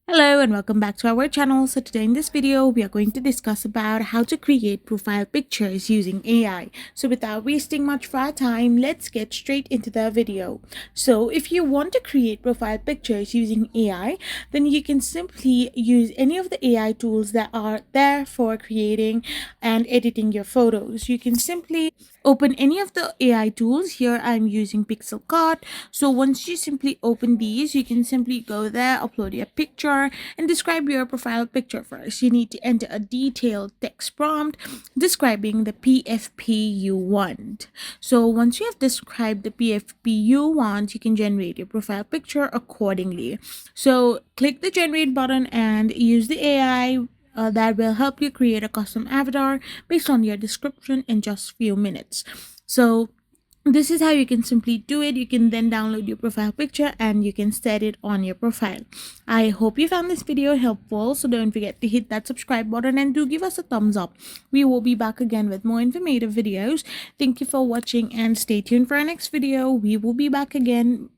Hello and welcome back to our channel. So today in this video we are going to discuss about how to create profile pictures using AI. So without wasting much of our time, let's get straight into the video. So if you want to create profile pictures using AI, then you can simply use any of the AI tools that are there for creating and editing your photos. You can simply open any of the AI tools. Here I'm using PixelCut. So once you simply open these, you can simply go there, upload your picture and describe your profile picture first. You need to enter a detailed text prompt describing the PFP you want. So once you have described the PFP you want, you can generate your profile picture accordingly. So click the generate button and use the AI that will help you create a custom avatar based on your description in just few minutes. So this is how you can simply do it. You can then download your profile picture and you can set it on your profile. I hope you found this video helpful, so don't forget to hit that subscribe button and do give us a thumbs up. We will be back again with more informative videos. Thank you for watching and stay tuned for our next video. We will be back again